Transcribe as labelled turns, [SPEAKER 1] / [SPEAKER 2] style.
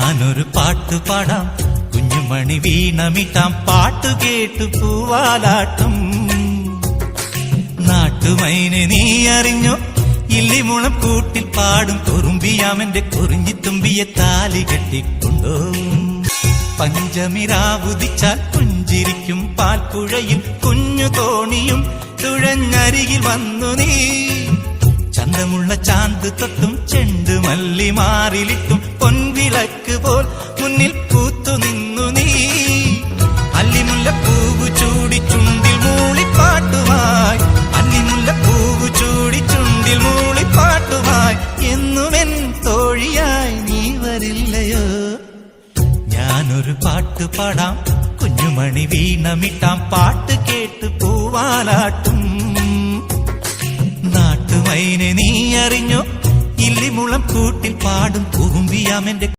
[SPEAKER 1] ഞാനൊരു പാട്ടു പാടാം, കുഞ്ഞുമണി വീണമിട്ടാം, പാട്ടു കേട്ടു പൂവാലാട്ടും. നാട്ടുമൈനെ നീ അറിഞ്ഞോ, ഇല്ലിമുളം കൂട്ടിൽ പാടും കുറുമ്പിയാമെന്റെ കുറിഞ്ഞിത്തുമ്പിയെ താലി കെട്ടിക്കൊണ്ടോ. പഞ്ചമിരാവുദിച്ചാൽ പുഞ്ചിരിക്കും പാൽപ്പുഴയിൽ കുഞ്ഞു തോണിയും തുഴഞ്ഞരികിൽ വന്നു നീ. ചന്തമുള്ള ചാന്ത് തൊട്ടും ചെണ്ടു മല്ലി മാറിലിട്ടും പൊൻവിളക്ക് പോൽ മുന്നിൽ പൂത്തു നിന്നു നീ. അല്ലിമുല്ല പൂവു ചൂടി ചുണ്ടിൽ മൂളിപ്പാട്ടുമായി, അല്ലിമുല്ല പൂവു ചൂടി ചുണ്ടിൽ മൂളിപ്പാട്ടുമായി. എന്നുമെൻ തോഴിയായി നീ വരില്ലയോ. ഞാനൊരു പാട്ടു പാടാം, കുഞ്ഞുമണി വീണമിട്ടാം, പാട്ട് കേട്ട് പൂവാലാട്ടും. നാട്ടുമൈനെ നീ അറിഞ്ഞോ, ഇല്ലിമുളം കൂട്ടിൽ പാടും കുറുമ്പിയാമെന്റെ